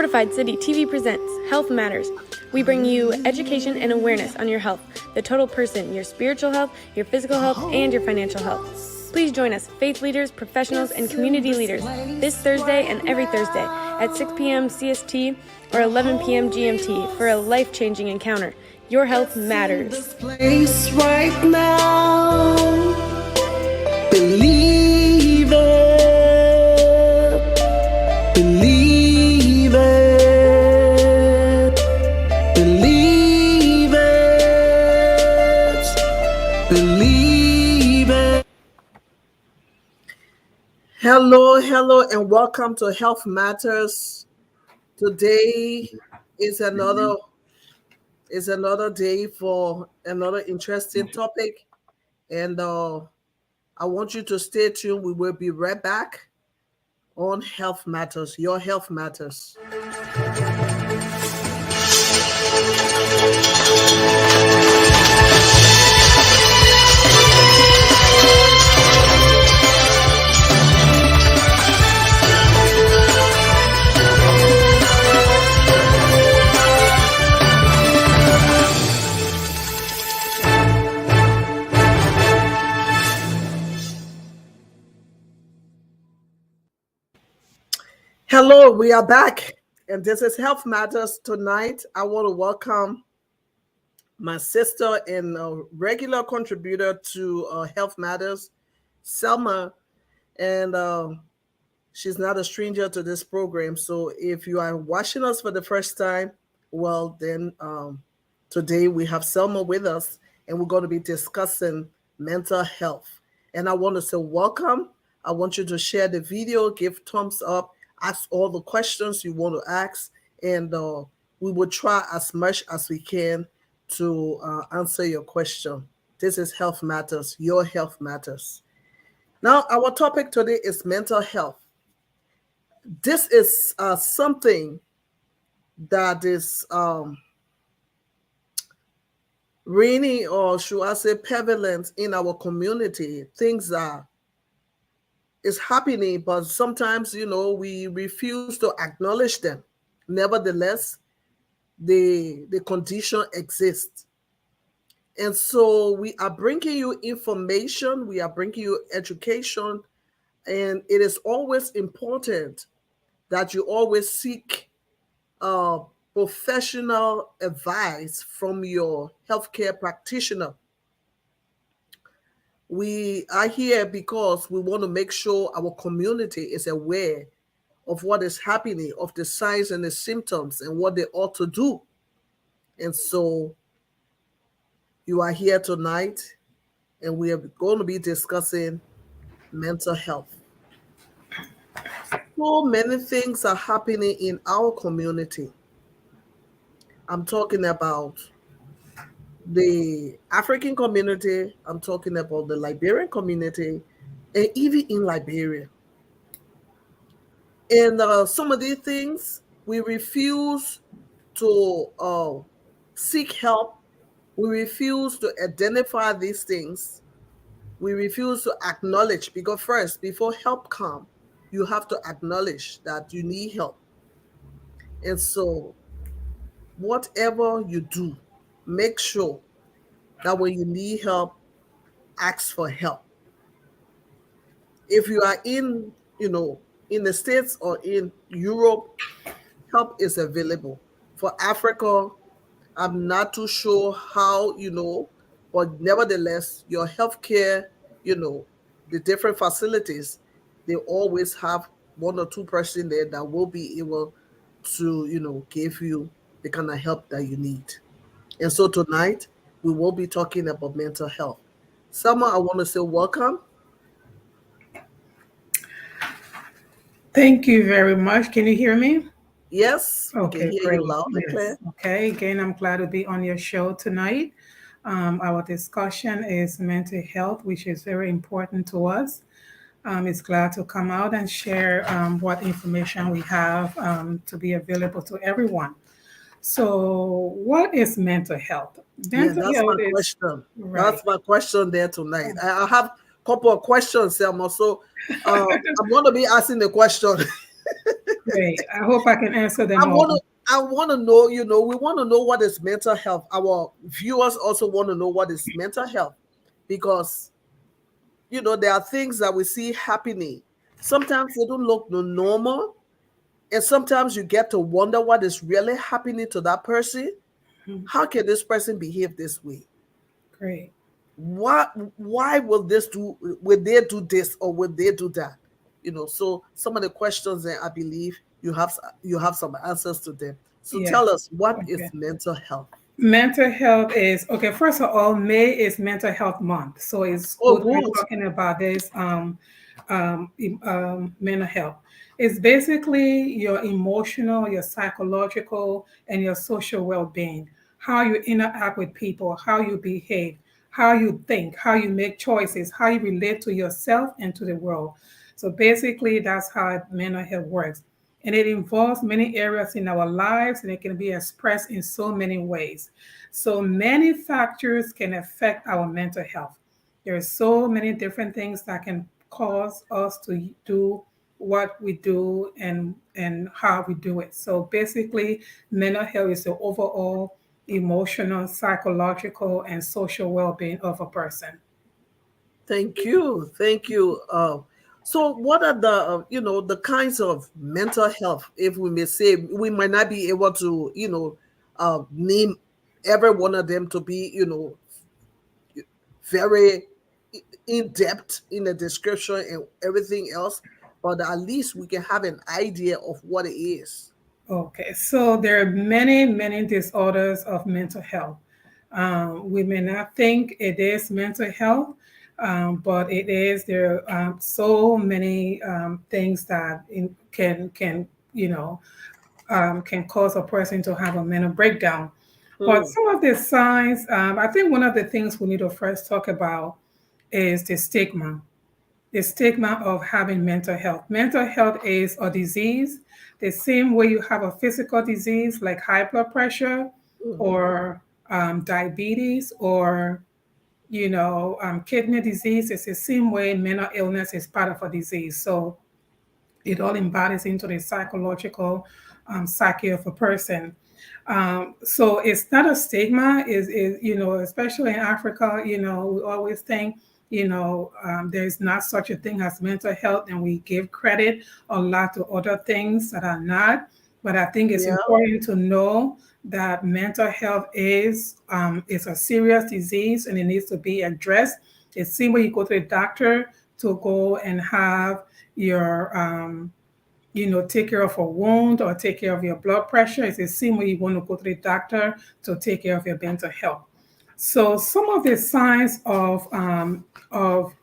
Fortified City TV presents Health Matters. We bring you education and awareness on your health, the total person, your spiritual health, your physical health, and your financial health. Please join us, faith leaders, professionals, and community leaders, this Thursday and every Thursday at 6 p.m. CST or 11 p.m. GMT for a life-changing encounter. Your health matters. This place right now. Believe it. Believe it. Believe it. Believe it. Hello, and welcome to Health Matters. Today is another day for another interesting topic, and I want you to stay tuned. We will be right back on Health Matters. Your Health Matters. Hello, we are back, and this is Health Matters. Tonight, I want to welcome my sister and a regular contributor to Health Matters, Selma, and she's not a stranger to this program. So if you are watching us for the first time, well, then today we have Selma with us, and we're going to be discussing mental health. And I want to say welcome. I want you to share the video, give thumbs up, ask all the questions you want to ask, and we will try as much as we can to answer your question. This is Health Matters, your health matters. Now, our topic today is mental health. This is something that is really, or should I say, prevalent in our community. Things that is happening, but sometimes, we refuse to acknowledge them. Nevertheless, the condition exists. And so we are bringing you information, we are bringing you education, and it is always important that you always seek professional advice from your healthcare practitioner. We are here because we want to make sure our community is aware of what is happening, of the signs and the symptoms, and what they ought to do. And so you are here tonight, and we are going to be discussing mental health. So many things are happening in our community. I'm talking about the African community, I'm talking about the Liberian community, and even in Liberia. And some of these things, we refuse to seek help. We refuse to identify these things. We refuse to acknowledge, because first, before help comes, you have to acknowledge that you need help. And so, whatever you do, make sure that when you need help, ask for help. If you are in the States or in Europe, help is available. For Africa, I'm not too sure how, but nevertheless, your healthcare, the different facilities, they always have one or two person there that will be able to, give you the kind of help that you need. And so tonight, we will be talking about mental health. Selma, I want to say welcome. Thank you very much. Can you hear me? Yes, we Okay, can hear great. you loud and Yes. clear. Okay, again, I'm glad to be on your show tonight. Our discussion is mental health, which is very important to us. It's glad to come out and share what information we have to be available to everyone. So, what is mental health? Yeah, Mental that's health my is question. right. That's my question there tonight. I have a couple of questions, Selma. So I'm going to be asking the question. Great. I hope I can answer them I all. want to. I want to know. We want to know what is mental health. Our viewers also want to know what is mental health, because there are things that we see happening. Sometimes they don't look no normal, and sometimes you get to wonder what is really happening to that person. Mhm. How can this person behave this way? Great. Why will this do? Will they do this or will they do that? So some of the questions that I believe you have some answers to them. So tell Yes. us, what is Okay. mental health? Mental health is okay. First of all, May is Mental Health Month, so it's Oh, good we're good. talking about this mental health. It's basically your emotional, your psychological, and your social well-being. How you interact with people, how you behave, how you think, how you make choices, how you relate to yourself and to the world. So basically, that's how mental health works. And it involves many areas in our lives, and it can be expressed in so many ways. So many factors can affect our mental health. There are so many different things that can cause us to do what we do and how we do it. So basically, mental health is the overall emotional, psychological, and social well-being of a person. Thank you. Thank you. So what are the kinds of mental health, if we may say? We might not be able to, name every one of them to be, very in depth in the description and everything else, but at least we can have an idea of what it is. Okay, so there are many, many disorders of mental health. We may not think it is mental health, but it is. There are so many things that can cause a person to have a mental breakdown. But Hmm. some of the signs, I think one of the things we need to first talk about is the stigma of having mental health. Mental health is a disease, the same way you have a physical disease like high blood pressure Mhm. or diabetes or kidney disease. It's the same way mental illness is part of a disease. So it all embodies into the psychological psyche of a person. So it's not a stigma, especially in Africa, we always think, there's not such a thing as mental health, and we give credit a lot to other things that are not. But I think it's Yeah. important to know that mental health is a serious disease and it needs to be addressed. It's the same when you go to the doctor to go and have your take care of a wound or take care of your blood pressure. It's the same way you want to go to the doctor to take care of your mental health. So some of the signs of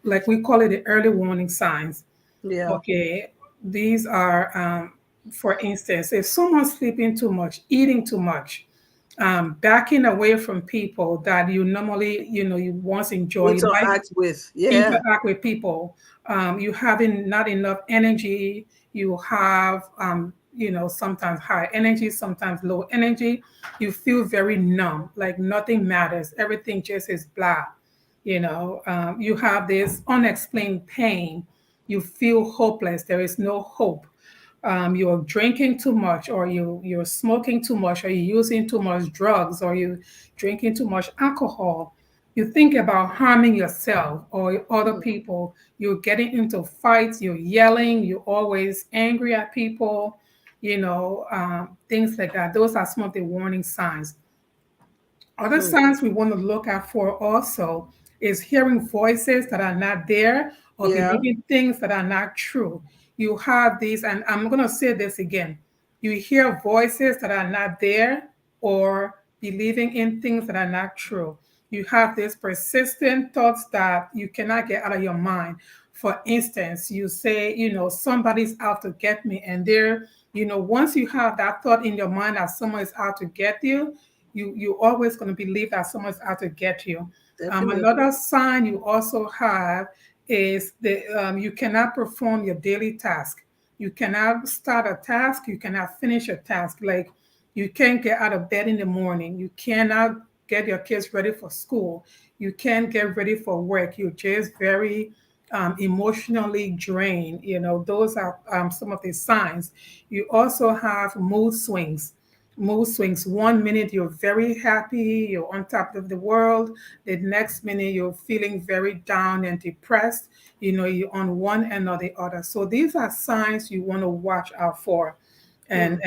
like we call it the early warning signs. Yeah. Okay, these are for instance, if someone's sleeping too much, eating too much, backing away from people that you normally, you once enjoy, you like Interact with. Yeah. interact with people, you having not enough energy, you have sometimes high energy, sometimes low energy, you feel very numb, like nothing matters, everything just is blah. You have this unexplained pain, you feel hopeless, there is no hope. You're drinking too much, or you're smoking too much, or you're using too much drugs, or you're drinking too much alcohol. You think about harming yourself or other Mm. people. You're getting into fights, you're yelling, you're always angry at people, things like that. Those are some of the warning signs. Other Mm. signs we want to look at for also is hearing voices that are not there or Yeah. believing things that are not true. You have these, and I'm going to say this again. You hear voices that are not there or believing in things that are not true. You have these persistent thoughts that you cannot get out of your mind. For instance, you say, somebody's out to get me, and once you have that thought in your mind that someone is out to get you, you're always going to believe that someone's out to get you. Definitely. Another sign you also have is that you cannot perform your daily task. You cannot start a task. You cannot finish a task. Like you can't get out of bed in the morning. You cannot get your kids ready for school. You can't get ready for work. You're just very emotionally drained. Those are some of the signs. You also have mood swings. Mood swings. 1 minute you're very happy, you're on top of the world. The next minute you're feeling very down and depressed. You're on one end or the other. So these are signs you want to watch out for. And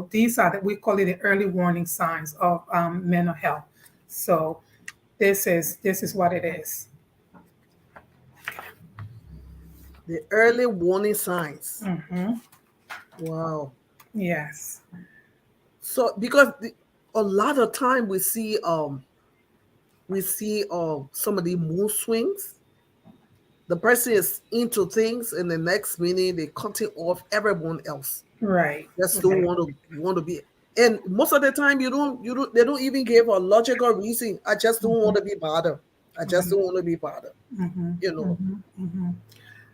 these are we call it the early warning signs of mental health. So this is what it is. The early warning signs. Mm-hmm. Wow. Yes. So because a lot of time we see some of the mood swings. The person is into things, and the next minute they cutting off everyone else. Right. Just don't want to be. And most of the time, they don't even give a logical reason. I just don't want to be bothered. I just don't want to be bothered.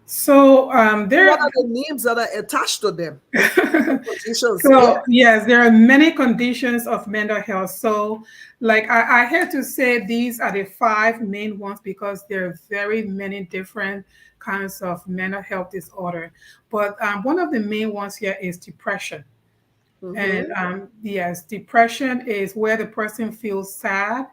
So there. What are the names that are attached to them? Conditions. So yes, there are many conditions of mental health. So, like I had to say, these are the 5 main ones because there are very many different kinds of mental health disorder. But one of the main ones here is depression. And yes, depression is where the person feels sad,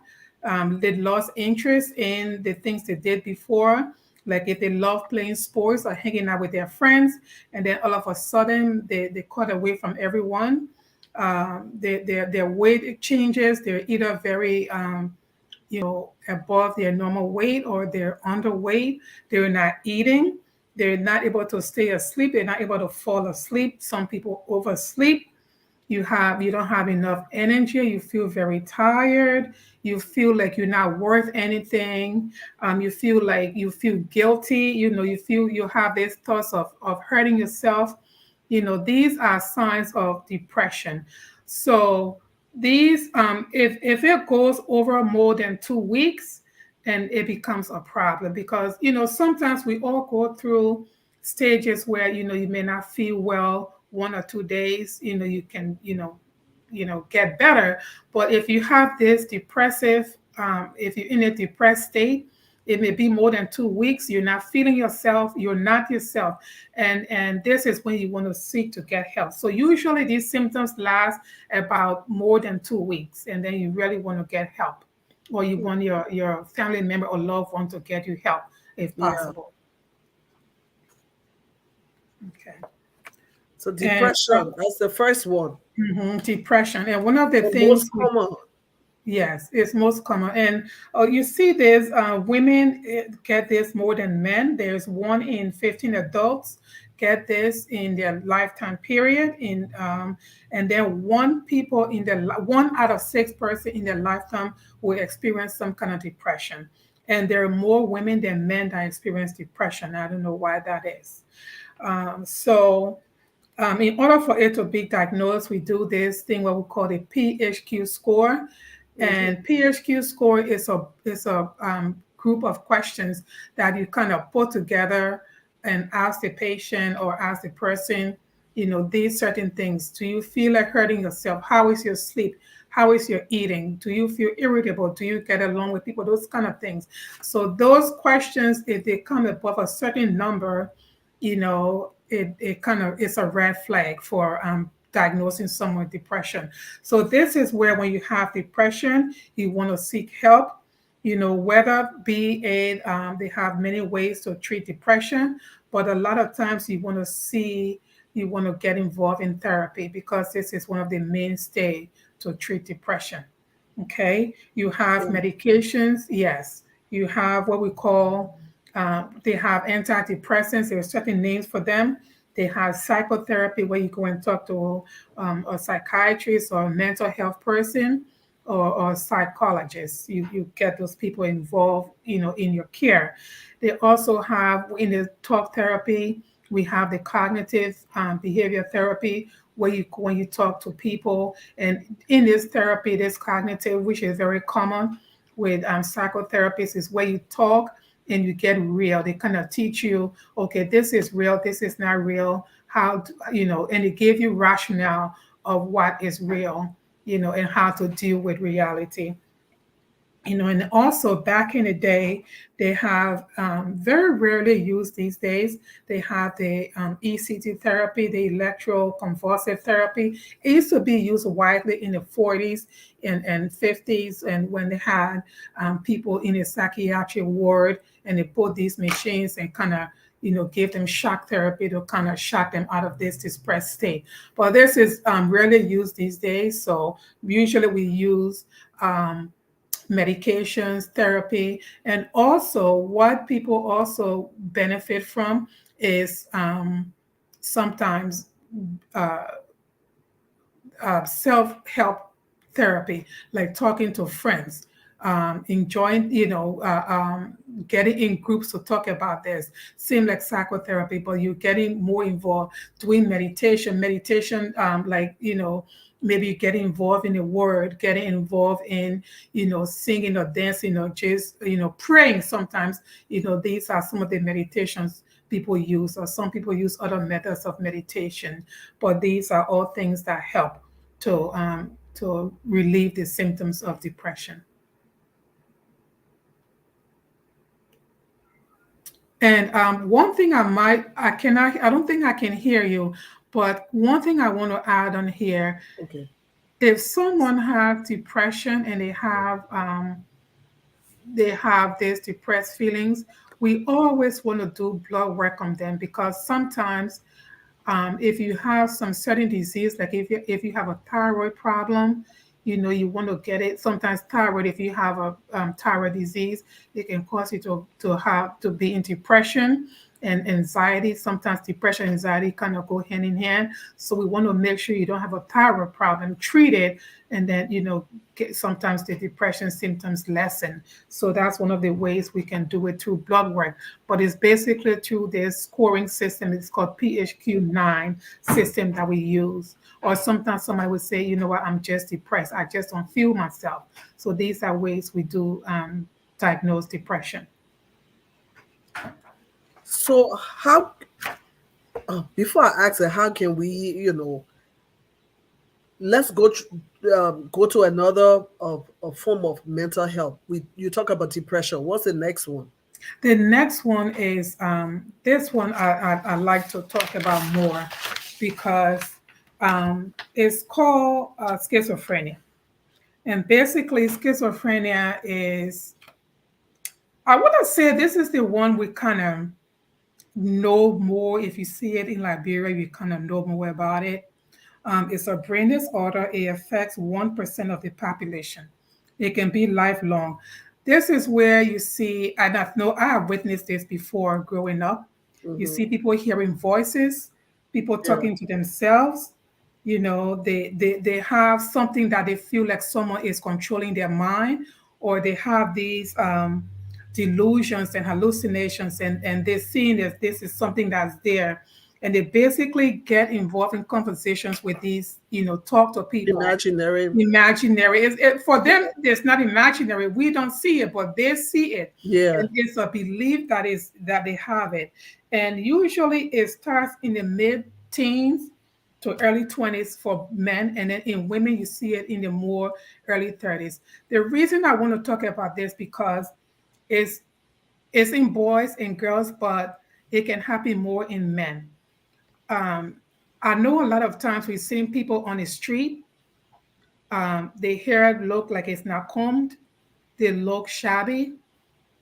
they lost interest in the things they did before. Like if they love playing sports or hanging out with their friends, and then all of a sudden they cut away from everyone. Their weight changes. They're either very above their normal weight or they're underweight. They're not eating. They're not able to stay asleep. They're not able to fall asleep. Some people oversleep. You don't have enough energy. You feel very tired. You feel like you're not worth anything. You feel like you feel guilty. You have these thoughts of hurting yourself. These are signs of depression. So these if it goes over more than 2 weeks, then it becomes a problem because sometimes we all go through stages where you may not feel well 1 or 2 days. You can get better. But if you have this depressive, if you're in a depressed state, it may be more than 2 weeks. You're not feeling yourself. You're not yourself. And this is when you want to seek to get help. So usually these symptoms last about more than 2 weeks. And then you really want to get help. Or you want your family member or loved one to get you help if possible. Okay. So depression, that's the first one. Depression. And one of the things most common. Yes, it's most common. And you see this, women get this more than men. There's 1 in 15 adults get this in their lifetime period. And then 1 out of 6 person in their lifetime will experience some kind of depression. And there are more women than men that experience depression. I don't know why that is. In order for it to be diagnosed, we do this thing what we call the PHQ score. And PHQ score is a group of questions that you kind of put together and ask the patient or ask the person, these certain things. Do you feel like hurting yourself? How is your sleep? How is your eating? Do you feel irritable? Do you get along with people? Those kind of things. So those questions, if they come above a certain number, it's a red flag for diagnosing someone with depression. So this is where when you have depression, you want to seek help. Whether be it they have many ways to treat depression, but a lot of times you want to get involved in therapy because this is one of the mainstay to treat depression. Okay, you have medications. Yes, you have what we call they have antidepressants. There are certain names for them. They have psychotherapy where you go and talk to a psychiatrist or a mental health person or psychologist. You get those people involved, in your care. They also have in the talk therapy, we have the cognitive behavior therapy where when you talk to people. And in this therapy, this cognitive, which is very common with psychotherapists, is where you talk and you get real. They kind of teach you, okay, this is real, this is not real, and they give you rationale of what is real, and how to deal with reality. And also back in the day, they have very rarely used these days. They have the ECT therapy, the electroconvulsive therapy. It used to be used widely in the 40s and 50s, and when they had people in a psychiatric ward, and they put these machines and kind of give them shock therapy to kind of shock them out of this depressed state. But this is rarely used these days. So usually we use medications, therapy, and also what people also benefit from is sometimes uh, self-help therapy, like talking to friends, enjoying, getting in groups to talk about this. Seem like psychotherapy, but you're getting more involved, doing meditation, like, maybe getting involved in the word, getting involved in, singing or dancing or just, praying sometimes. These are some of the meditations people use, or some people use other methods of meditation, but these are all things that help to relieve the symptoms of depression. And one thing I don't think I can hear you, but one thing I want to add on here, Okay. if someone has depression and they have these depressed feelings, we always want to do blood work on them, because sometimes if you have some certain disease, like if you have a thyroid problem, you want to get it. Sometimes thyroid, if you have a thyroid disease, it can cause you to be in depression and anxiety. Sometimes depression and anxiety kind of go hand in hand. So we want to make sure you don't have a thyroid problem, treat it, and then sometimes the depression symptoms lessen. So that's one of the ways we can do it through blood work. But it's basically through this scoring system. It's called PHQ-9 system that we use. Or sometimes somebody would say, you know what, I'm just depressed. I just don't feel myself. So these are ways we do diagnose depression. So how, before I ask how can we, let's go to another a form of mental health. You talk about depression. What's the next one? The next one is this one I like to talk about more, because it's called schizophrenia. And basically, schizophrenia is, I want to say, this is the one we kind of know more. If you see it in Liberia, you kind of know more about it. It's a brain disorder. It affects 1% of the population. It can be lifelong. This is where you see, and I have witnessed this before growing up. You Mm-hmm. see people hearing voices, people Yeah. talking to themselves. They have something that they feel like someone is controlling their mind, or they have these delusions and hallucinations, and they're seeing that this is something that's there, and they basically get involved in conversations with these, talk to people. Imaginary. Imaginary. For them, it's not imaginary. We don't see it, but they see it. Yeah. And it's a belief that they have it. And usually it starts in the mid-teens to early 20s for men, and then in women you see it in the more early 30s. The reason I want to talk about this, because it's in boys and girls, but it can happen more in men. I know a lot of times we've seen people on the street, their hair look like it's not combed, they look shabby,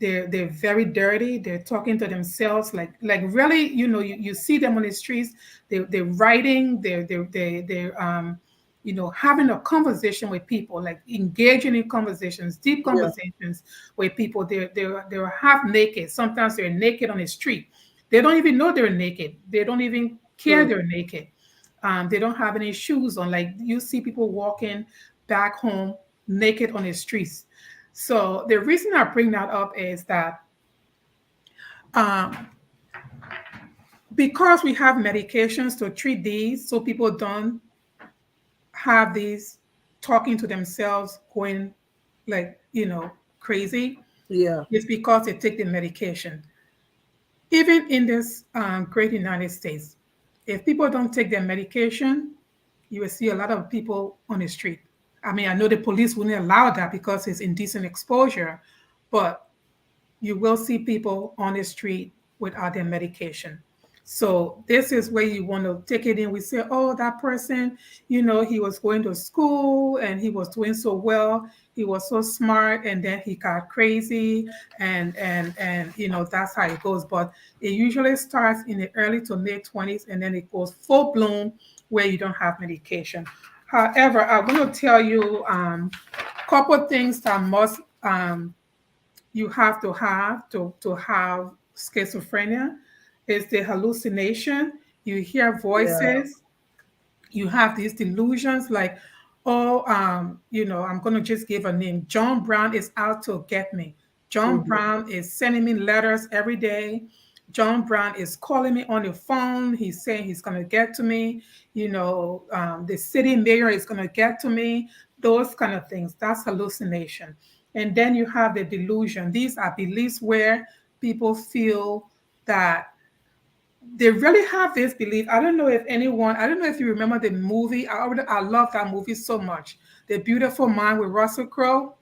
they're very dirty, they're talking to themselves, like really, you see them on the streets, they're writing, they're having a conversation with people, like engaging in conversations, deep Yeah. conversations with people. They're half naked. Sometimes they're naked on the street. They don't even know they're naked. They don't even care Hmm. they're naked. They don't have any shoes on. Like, you see people walking back home naked on the streets. So the reason I bring that up is that um, because we have medications to treat these, so people don't have these talking to themselves, going like, crazy. Yeah. It's because they take the medication. Even in this great United States, if people don't take their medication, you will see a lot of people on the street I mean, I know the police wouldn't allow that because it's indecent exposure, but you will see people on the street without their medication. So this is where you want to take it in. We say, oh, that person, he was going to school and he was doing so well. He was so smart, and then he got crazy, and that's how it goes. But it usually starts in the early to mid 20s, and then it goes full bloom where you don't have medication. However, I want to tell you a couple things that must you have to have schizophrenia is the hallucination. You hear Yeah. voices, you have these delusions like, oh, I'm going to just give a name. John Brown is out to get me. John Mhm. Brown is sending me letters every day. John Brown is calling me on the phone. He's saying he's going to get to me. The city mayor is going to get to me. Those kind of things. That's hallucination. And then you have the delusion. These are beliefs where people feel that they really have this belief. I don't know if you remember the movie. I love that movie so much. The Beautiful Mind with Russell Crowe.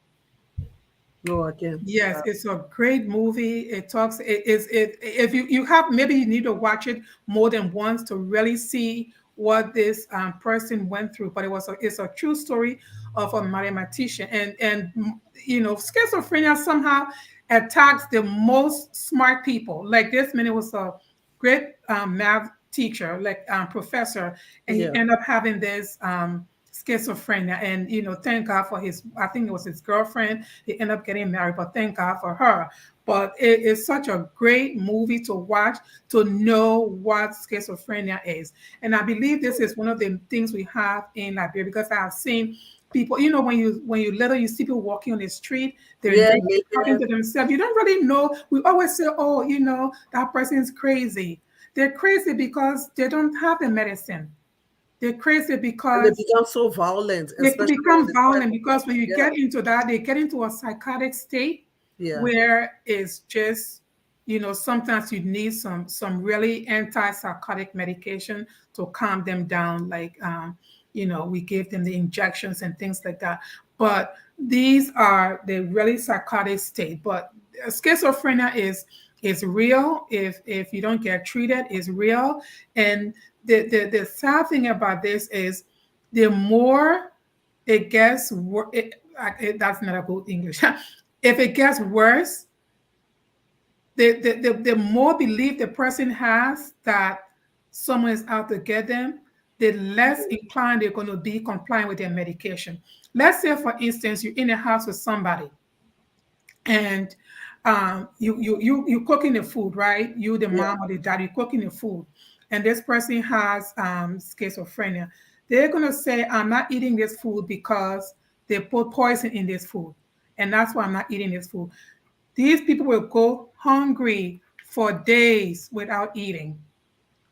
No, again. Yes, it's a great movie. It talks. It is. It if you have maybe you need to watch it more than once to really see what this person went through. But it's a true story of a mathematician, and schizophrenia somehow attacks the most smart people. Like this man, it was a great math teacher, like professor, and he Yeah. ended up having this schizophrenia. And thank God for his. I think it was his girlfriend. He ended up getting married, but thank God for her. But it is such a great movie to watch to know what schizophrenia is. And I believe this is one of the things we have in Liberia because I have seen people, when you little, you see people walking on the street, they're Yeah, naked, talking naked. to themselves. You don't really know. We always say, oh, that person is crazy. They're crazy because they don't have the medicine. They're crazy And they because become so violent, they especially when become they try violent to because when you yeah, get into that, they get into a psychotic state yeah, where it's just, sometimes you need some really antipsychotic medication to calm them down. Like, we give them the injections and things like that. But these are the really psychotic state. But schizophrenia is real. If you don't get treated, is real. And the sad thing about this is the more it gets worse, that's not a good English. If it gets worse, the more belief the person has that someone is out to get them, the less inclined they're going to be complying with their medication. Let's say, for instance, you're in a house with somebody and you cooking the food, right? You, the yeah. mom or the dad, you cooking the food, and this person has schizophrenia. They're gonna say, "I'm not eating this food because they put poison in this food, and that's why I'm not eating this food." These people will go hungry for days without eating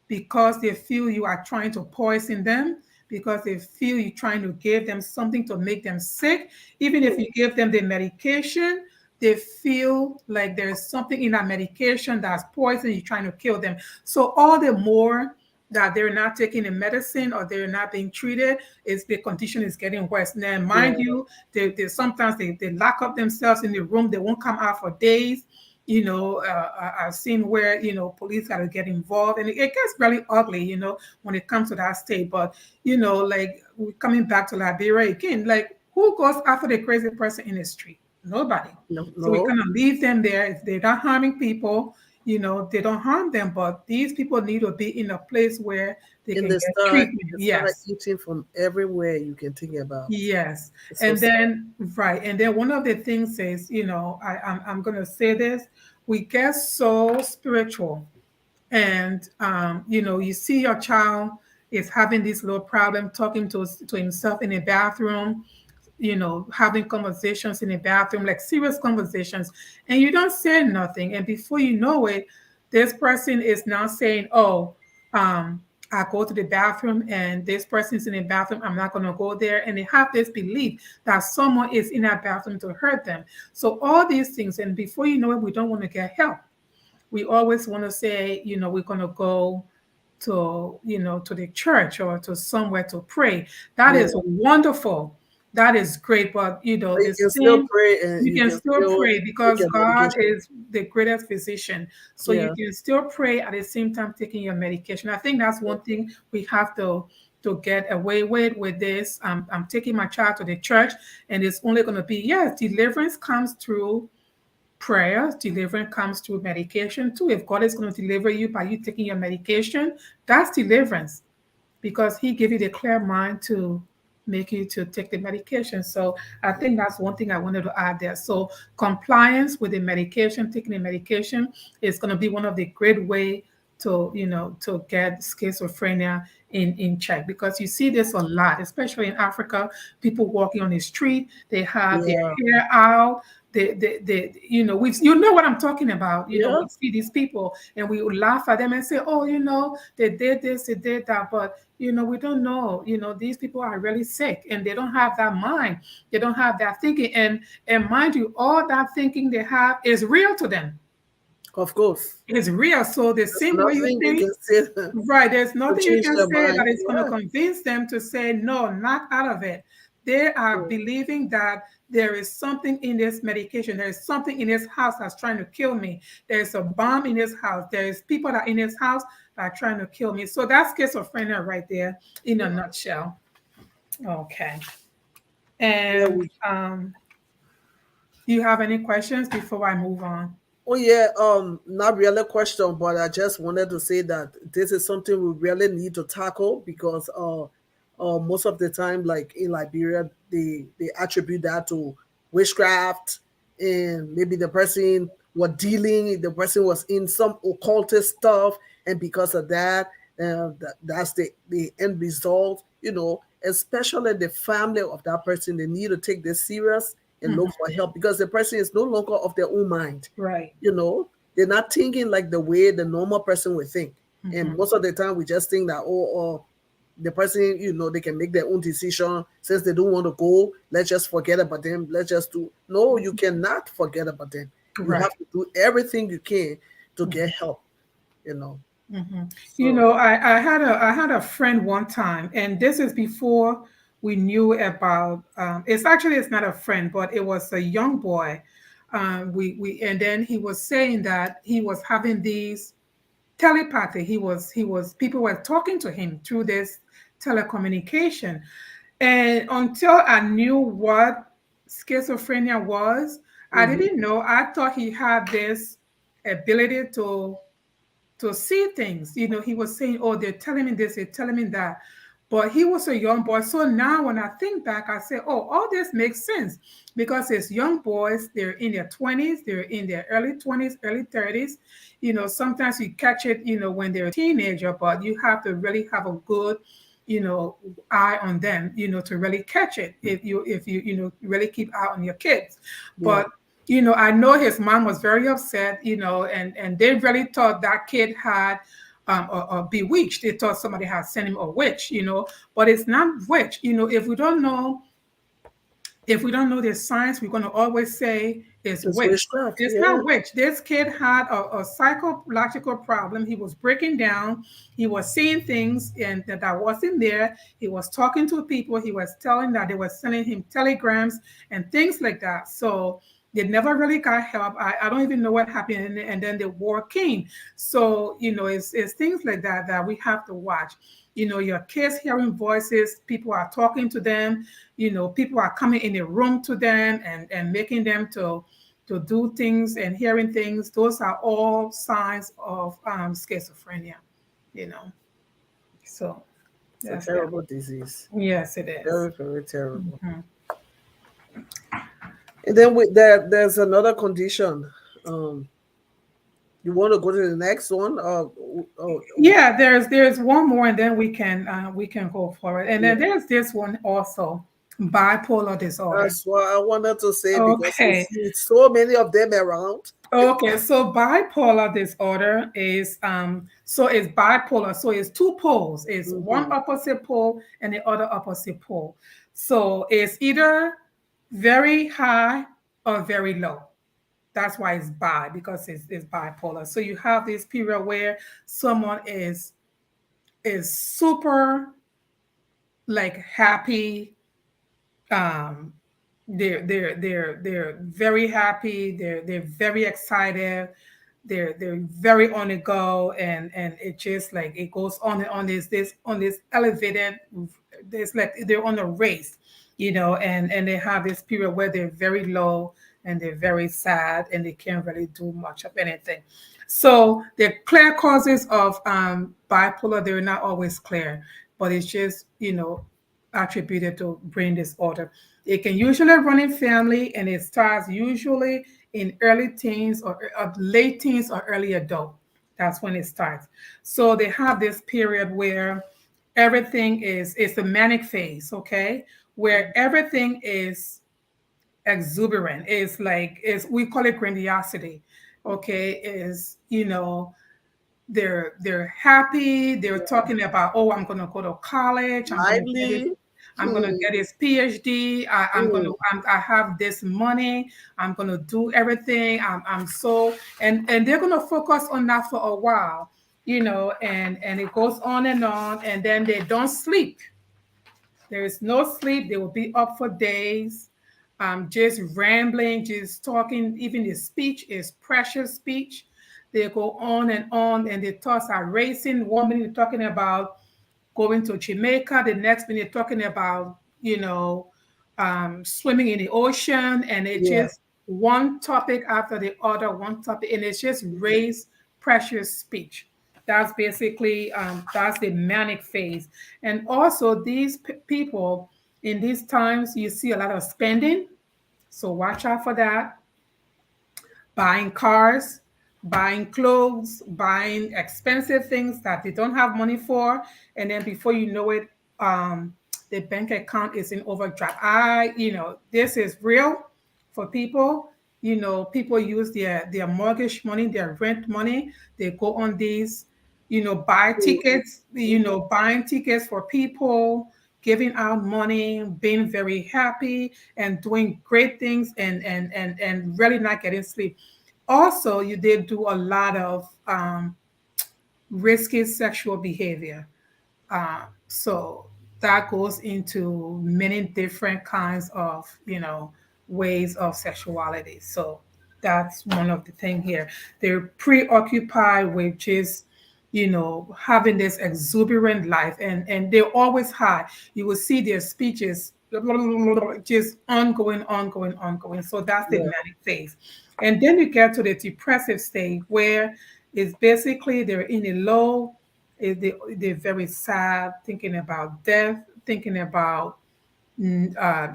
because they feel you are trying to poison them, because they feel you're trying to give them something to make them sick. Even if you give them the medication, they feel like there's something in that medication that's poison, you're trying to kill them. So all the more that they're not taking the medicine or they're not being treated, is the condition is getting worse. Now, mind Yeah. you, they sometimes they lock up themselves in the room, they won't come out for days. I've seen where police got to get involved, and it gets really ugly, when it comes to that state. But like, we're coming back to Liberia again, like, who goes after the crazy person in the street? Nobody. No, So we no. kind of leave them there. If they're not harming people, they don't harm them. But these people need to be in a place where they And can they get start treatment. they start Yes. eating from everywhere you can think about. Yes. It's so And sad. then, right. And then one of the things is, I'm going to say this, we get so spiritual. And, you see your child is having this little problem talking to himself in a bathroom, having conversations in a bathroom, like serious conversations, and you don't say nothing. And before you know it, this person is now saying, oh, I go to the bathroom and this person's in the bathroom, I'm not going to go there. And they have this belief that someone is in that bathroom to hurt them. So all these things, and before you know it, we don't want to get help. We always want to say, we're going to go to the church or to somewhere to pray. That Yeah. is wonderful. that is great. But you know, But you the can still same, pray and you you can can still still pray take because your God medication. is the greatest physician. So you Yeah. can still pray at the same time taking your medication. I think that's one thing we have to get away with this. I'm taking my child to the church, and it's only going to be, yes, deliverance comes through prayer, deliverance comes through medication too. If God is going to deliver you by you taking your medication, that's deliverance because he gave you the clear mind to make you to take the medication. So I think that's one thing I wanted to add there. So compliance with the medication, taking the medication is going to be one of the great way to, you know, to get schizophrenia in check, because you see this a lot, especially in Africa. People walking on the street, they have their Yeah. hair out. You know, you know what I'm talking about. You know, Yeah. we see these people and we would laugh at them and say, oh, you know, they did this, they did that. But, you know, we don't know, you know, these people are really sick and they don't have that mind. They don't have that thinking. And mind you, all that thinking they have is real to them. Of course. It's real. So the There's same way you nothing you think, can say to right, there's nothing you change can their say mind. that is going to Yeah. convince them to say, no, not out of it. They are Yeah. believing that there is something in this medication. There is something in this house that's trying to kill me. There's a bomb in this house. There's people that are in this house that are trying to kill me. So that's schizophrenia right there in a nutshell. Okay. Yeah, And do you have any questions before I move on? oh yeah, not really a question, but I just wanted to say that this is something we really need to tackle because most of the time, like in Liberia, they attribute that to witchcraft, and maybe the person was dealing, the person was in some occultist stuff, and because of that, that's the end result. You know, especially the family of that person, they need to take this serious and Mhm. look for help because the person is no longer of their own mind. Right. You know, they're not thinking like the way the normal person would think. And Mhm. most of the time, we just think that, the person, they can make their own decision. Since they don't want to go, let's just forget about them. Let's just do. No, you cannot forget about them. You Right. have to do everything you can to get help, you know. Mhm. You So, know, I had a friend one time, and this is before we knew about. It's not a friend, but it was a young boy. We and then he was saying that he was having these telepathy. He was people were talking to him through this telecommunication, and until I knew what schizophrenia was, I mhm. didn't know. I thought he had this ability to see things. You know, he was saying, oh, they're telling me this, they're telling me that. But he was a young boy. So now when I think back, I say, oh, all this makes sense because it's young boys, they're in their 20s, they're in their early 20s, early 30s. You know, sometimes you catch it, you know, when they're a teenager, but you have to really have a good, you know, eye on them, you know, to really catch it if you you know really keep eye on your kids. Yeah. But you know, I know his mom was very upset, you know, and they really thought that kid had or bewitched. They thought somebody had sent him a witch, you know, but it's not witch. You know, if we don't know the science, we're going to always say it's It's witch. witchcraft. It's Yeah. not witch. This kid had a psychological problem. He was breaking down. He was seeing things and that wasn't there. He was talking to people. He was telling that they were sending him telegrams and things like that. So they never really got help. I don't even know what happened. And then the war came. So, you know, it's things like that that we have to watch. You know, your kids hearing voices, people are talking to them, you know, people are coming in the room to them and making them to do things and hearing things. Those are all signs of schizophrenia, you know. So It's a that's that. terrible disease. Yes, it is. Very, very terrible. Mhm. And then there's another condition. Um, you want to go to the next one? Yeah, there's one more, and then we can go forward. And then Yeah. there's this one also, bipolar disorder. That's what I wanted to say because we Okay. see so many of them around. Okay, so bipolar disorder is so it's bipolar. So it's two poles. It's one Hmm. opposite pole and the other opposite pole. So it's either very high or very low. That's why it's bi, because it's bipolar. So you have this period where someone is super like happy, um, they're very happy. They're very excited. They're very on the go, and it just like it goes on and on this on this elevated. There's like they're on a race, and they have this period where they're very low and they're very sad and they can't really do much of anything. So the clear causes of bipolar, they're not always clear, but it's just attributed to brain disorder. It can usually run in family, and it starts usually in early teens or late teens or early adult. That's when it starts. So they have this period where everything is the manic phase, okay, where everything is exuberant. It's like is we call it grandiosity, okay? Is they're happy. They're talking about, oh, I'm going to go to college. Lively. I'm going to get his PhD. I have this money. I'm going to do everything. I'm so, and they're going to focus on that for a while, and it goes on, and then they don't sleep. There is no sleep. They will be up for days, just rambling, just talking. Even the speech is precious speech. They go on, and the thoughts are racing. One minute talking about going to Jamaica, the next minute talking about, swimming in the ocean, and it Yeah. just one topic after the other, one topic, and it's just raised precious speech. That's basically that's the manic phase. And also these people in these times, you see a lot of spending. So watch out for that. Buying cars, buying clothes, buying expensive things that they don't have money for, and then before you know it, the bank account is in overdraft. This is real for people. People use their mortgage money, their rent money. They go on these, buy tickets, buying tickets for people, giving out money, being very happy and doing great things, and really not getting sleep. Also, you did do a lot of risky sexual behavior. So that goes into many different kinds of, ways of sexuality. So that's one of the thing here. They're preoccupied with just, having this exuberant life, and they're always high. You will see their speeches just ongoing, ongoing, ongoing. So that's the Yeah. manic phase. And then you get to the depressive state where it's basically they're in a low, they're very sad, thinking about death, thinking about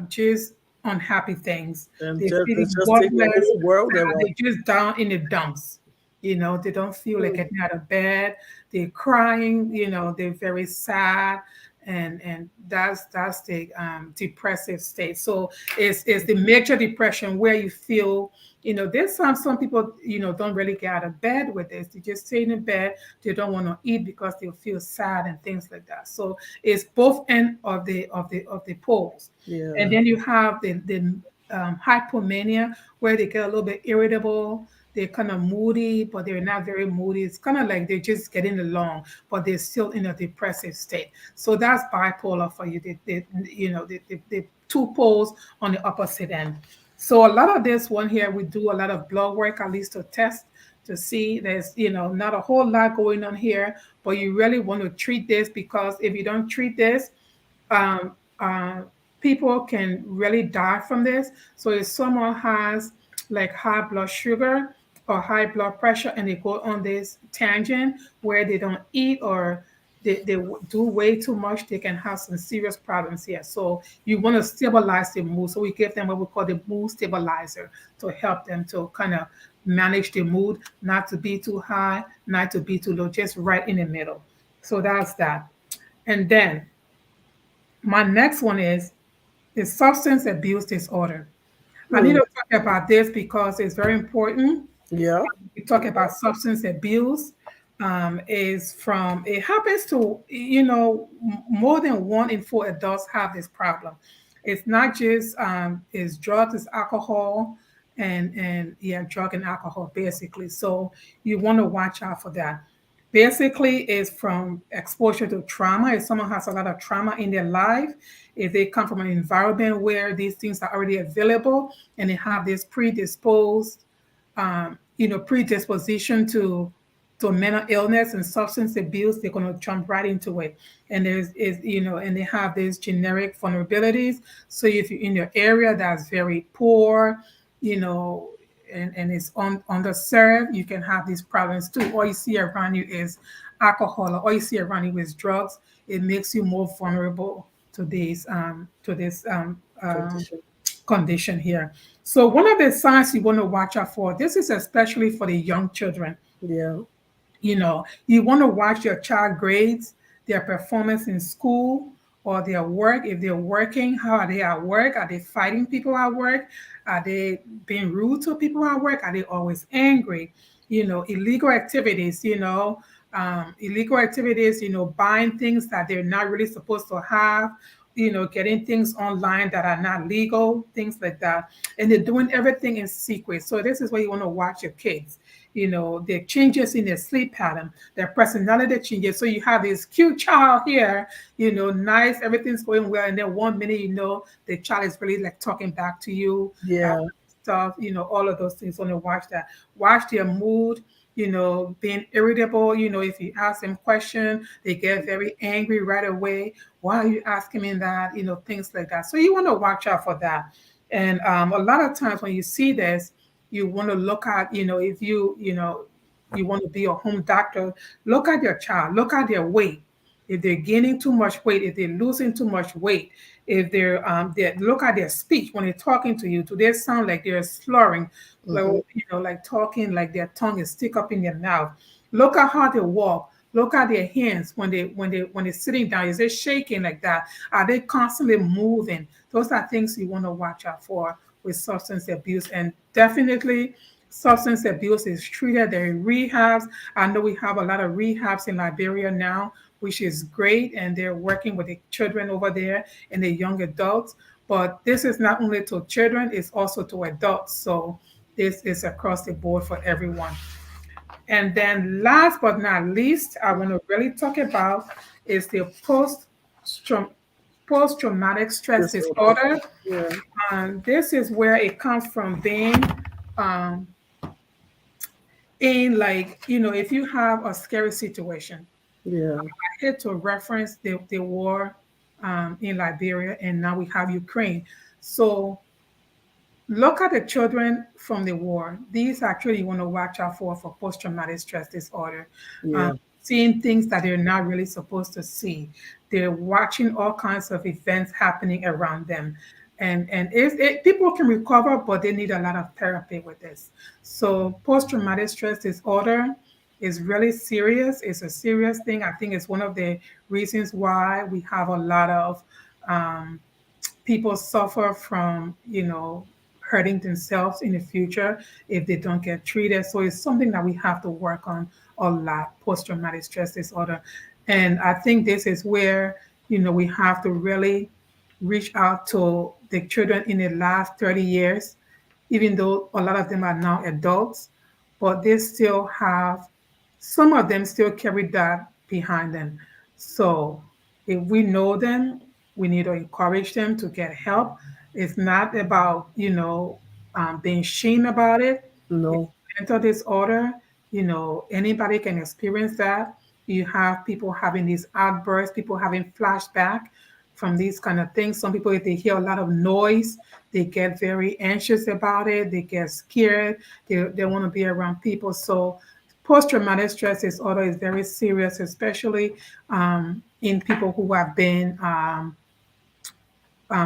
just unhappy things. And They're just, they feeling just take the worthless. whole world They're away. just down in the dumps. They don't feel like getting out of bed. They're crying. They're very sad, and that's the depressive state. So it's the major depression where you feel. There's some people don't really get out of bed with this. They just stay in bed. They don't want to eat because they feel sad and things like that. So it's both end of the poles. And Yeah. then you have the hypomania where they get a little bit irritable. They're kind of moody, but they're not very moody. It's kind of like they're just getting along, but they're still in a depressive state. So that's bipolar for you. The two poles on the opposite end. So a lot of this one here, we do a lot of blood work, at least to test to see there's, not a whole lot going on here, but you really want to treat this, because if you don't treat this, um, uh, people can really die from this. So if someone has like high blood sugar or high blood pressure, and they go on this tangent where they don't eat, or they do way too much, they can have some serious problems here. So you want to stabilize the mood. So we give them what we call the mood stabilizer to help them to kind of manage the mood, not to be too high, not to be too low, just right in the middle. So that's that. And then my next one is the substance abuse disorder. I need Hmm. to talk about this because it's very important. Yeah. We talk about substance abuse. It happens to, more than 1 in 4 adults have this problem. It's not just it's drugs, it's alcohol, and yeah, drug and alcohol basically. So you want to watch out for that. Basically, is from exposure to trauma. If someone has a lot of trauma in their life, if they come from an environment where these things are already available and they have this predisposition to mental illness and substance abuse, they're going to jump right into it. And and they have these generic vulnerabilities. So if you're in your area that's very poor, you know, and it's underserved, you can have these problems too. All you see around you is alcohol, or all you see around you is drugs. It makes you more vulnerable to this Condition. condition here. So one of the signs you want to watch out for, this is especially for the young children. Yeah. You want to watch your child grades, their performance in school or their work. If they're working, how are they at work? Are they fighting people at work? Are they being rude to people at work? Are they always angry? Illegal activities, buying things that they're not really supposed to have, getting things online that are not legal, things like that. And they're doing everything in secret. So this is where you want to watch your kids. The changes in their sleep pattern, their personality changes. So you have this cute child here, nice, everything's going well. And then 1 minute, the child is really like talking back to you, Yeah. stuff, all of those things. Want to watch that. Watch their mood, being irritable. If you ask them questions, they get very angry right away. Why are you asking me that? Things like that. So you want to watch out for that. And a lot of times when you see this, you want to look at, if you want to be a home doctor, look at your child, look at their weight. If they're gaining too much weight, if they're losing too much weight, if they look at their speech when they're talking to you, do they sound like they're slurring, like, Mhm. like talking like their tongue is stick up in their mouth. Look at how they walk. Look at their hands when they're sitting down. Is they shaking like that? Are they constantly moving? Those are things you want to watch out for with substance abuse. And definitely substance abuse is treated. There are rehabs. I know we have a lot of rehabs in Liberia now, which is great. And they're working with the children over there and the young adults. But this is not only to children, it's also to adults. So this is across the board for everyone. And then last but not least, I want to really talk about is the post-traumatic stress Disorder. disorder. Yeah. This is where it comes from being um, in, like, if you have a scary situation. Yeah. I had to reference the war in Liberia, and now we have Ukraine. So look at the children from the war. These actually you want to watch out for post-traumatic stress disorder. Yeah. Seeing things that they're not really supposed to see. They're watching all kinds of events happening around them. And people can recover, but they need a lot of therapy with this. So post-traumatic stress disorder is really serious. It's a serious thing. I think it's one of the reasons why we have a lot of um, people suffer from, hurting themselves in the future if they don't get treated. So it's something that we have to work on a lot, post-traumatic stress disorder. And I think this is where, we have to really reach out to the children in the last 30 years, even though a lot of them are now adults, but they still have, some of them still carry that behind them. So if we know them, we need to encourage them to get help. It's not about, being shame about it. It's No. mental disorder. Anybody can experience that. You have people having these outbursts, people having flashback from these kind of things. Some people, if they hear a lot of noise, they get very anxious about it. They get scared. They want to be around people. So post-traumatic stress disorder is very serious, especially in people who have been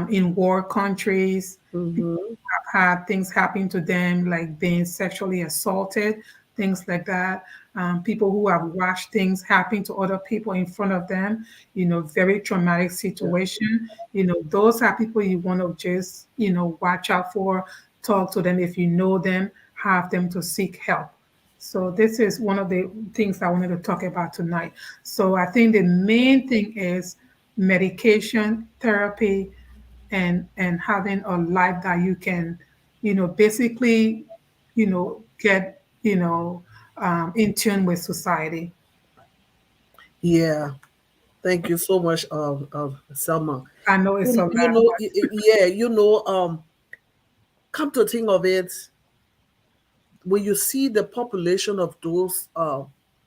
in war countries. People Mm-hmm. who have had things happen to them, like being sexually assaulted, things like that. People who have watched things happen to other people in front of them, very traumatic Yeah. situation. Those are people you want to just, watch out for, talk to them. If you know them, have them to seek help. So this is one of the things I wanted to talk about tonight. So I think the main thing is medication, therapy, and having a life that you can, basically, get, in tune with society. Yeah. Thank you so much, Selma. I know it's a You lot, know, but yeah, come to think of it, when you see the population of those,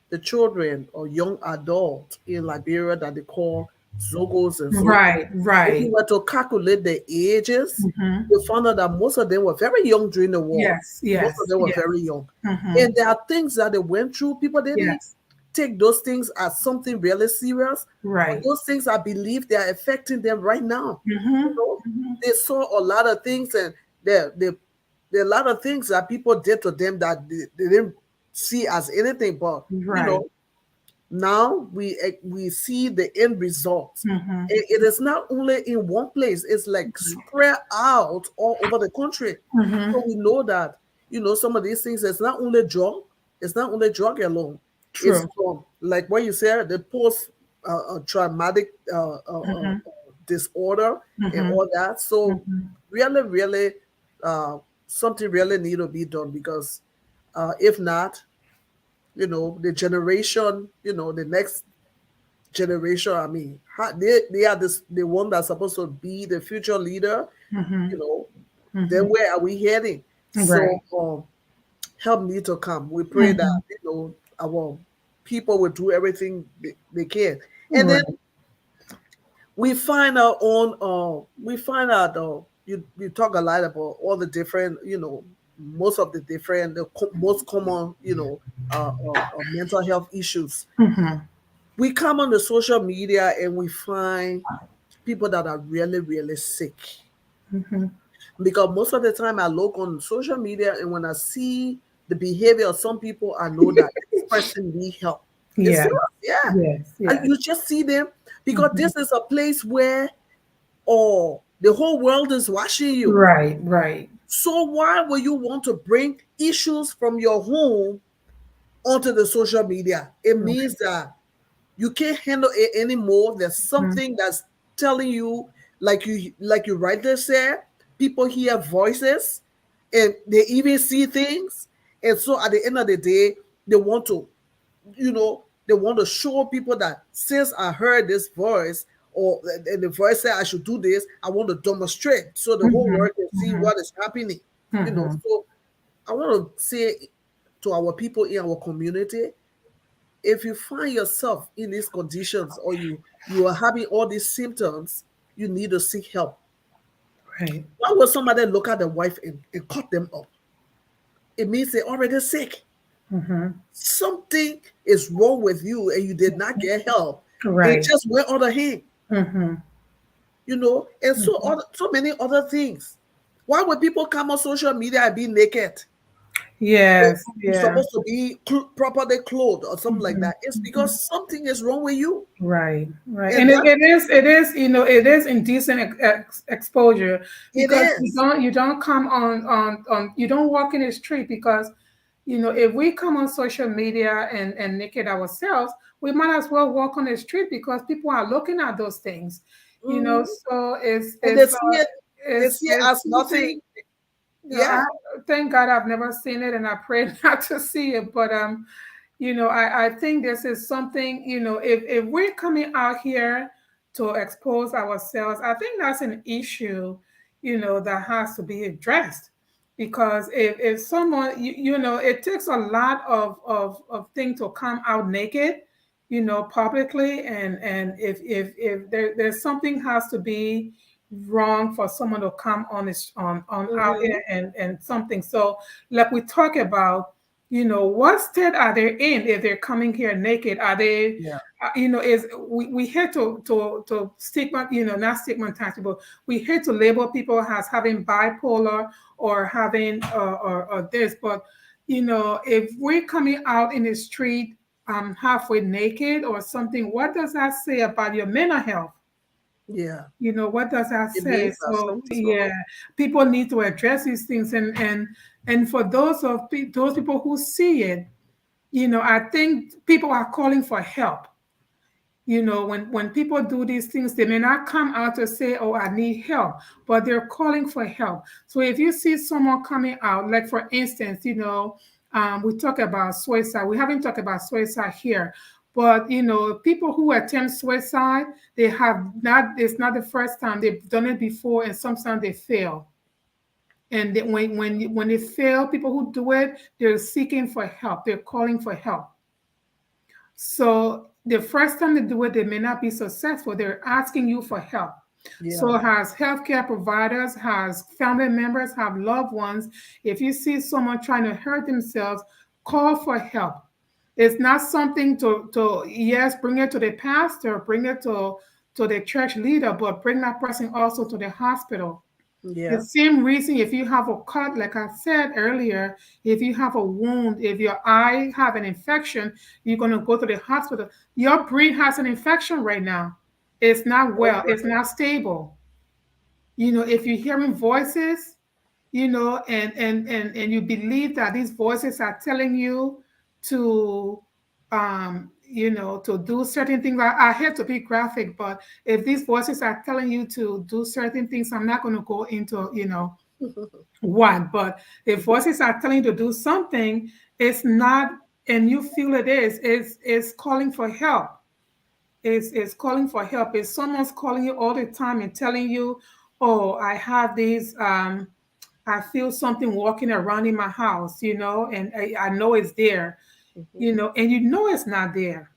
the children or young adults in Liberia that they call Zogos and Zogos, right, if you right. were to calculate the ages, Hmm. you found out that most of them were very young during the war. Yes, Most of yes, them were yes. very young. Hmm. And there are things that they went through. People didn't Yes, take those things as something really serious. But right. those things, I believe, they are affecting them right now. You Hmm. know, Hmm. they saw a lot of things, and there are a lot of things that people did to them that they didn't see as anything. But Right. now we see the end result. Hmm. It is not only in one place; it's like spread out all over the country. Hmm. So we know that some of these things. It's not only drug. It's not only drug alone. It's True. like what you said, the post traumatic Hmm. disorder and Hmm. all that. So Hmm. really, really, something really need to be done, because if not, the generation, the next generation. I mean, they are the one that's supposed to be the future leader. Hmm. You know, then Hmm. where are we heading? So Right. help need to come. We pray that Hmm. our people will do everything they can, and then Right. we find our own. We find out. You talk a lot about all the different. Most of the different, most common. Mental health issues. Hmm. We come on the social media and we find people that are really, really sick. Hmm. Because most of the time I look on social media, and when I see the behavior of some people, I know that this person need help. It's Yeah. serious, yeah. Yes. And Yes. you just see them, because Hmm. this is a place where the whole world is watching you. Right. Right. So why would you want to bring issues from your home onto the social media? It means that you can't handle it anymore. There's Mhm. something that's telling you, like you rightly said, people hear voices and they even see things. And so at the end of the day, they want to, show people that since I heard this voice, or and the voice said I should do this, I want to demonstrate so the whole Mhm. world can see Mhm. what is happening. Mhm. So I want to say to our people in our community, if you find yourself in these conditions, or you are having all these symptoms, you need to seek help. Right. Why would somebody look at the wife and cut them up? It means they're already sick. Mhm. Something is wrong with you, and you did not get help. It Right. just went on the hand, Mhm. and Mhm. so many other things. Why would people come on social media and be naked? Yes. You're Yeah. supposed to be properly clothed or something like Mhm. that. It's Mhm. because something is wrong with you, Right. Right. and And that it is, it is indecent exposure it because you is. don't you don't come on you don't walk in the street because if we come on social media and naked ourselves, we might as well walk on the street because people are looking at those things. Mhm. So And they see it it's as nothing. something. I Yeah. thank God I've never seen it, and I pray not to see it. But I think this is something. If we're coming out here to expose ourselves, I think that's an issue. That has to be addressed because if someone it takes a lot of things to come out naked, publicly, and if there's something has to be wrong for someone to come on this on out Hmm. here and something. So like we talk about, what state are they in if they're coming here naked? Are they, Yeah. is we hate to stigma, not stigmatize people. We hate to label people as having bipolar or having or this, but if we're coming out in the street halfway naked or something, what does that say about your mental health? Yeah. What does that It say? means that So something's yeah, wrong. people need to address these things, and for those people who see it, I think people are calling for help. When people do these things, they may not come out to say, "Oh, I need help," but they're calling for help. So if you see someone coming out, like for instance, we talk about suicide. We haven't talked about suicide here, But people who attempt suicide, they have not. It's not the first time they've done it before, and sometimes they fail. And when they fail, people who do it, they're seeking for help. They're calling for help. So the first time they do it, they may not be successful. They're asking you for help. So Yeah. has healthcare providers, has family members, have loved ones. If you see someone trying to hurt themselves, call for help. It's not something to yes, bring it to the pastor, bring it to the church leader, but bring that person also to the hospital. The Yeah. same reason if you have a cut, like I said earlier, if you have a wound, if your eye have an infection, you're going to go to the hospital. Your brain has an infection right now. It's not Oh, well, it's right. not stable. If you're hearing voices, and you believe that these voices are telling you to to do certain things. I hate to be graphic, but if these voices are telling you to do certain things, I'm not going to go into what, but if voices are telling you to do something, it's not, and you feel it's calling for help. It's calling for help. If someone's calling you all the time and telling you, oh, I have these I feel something walking around in my house, and I know it's there, Mhm. and it's not there.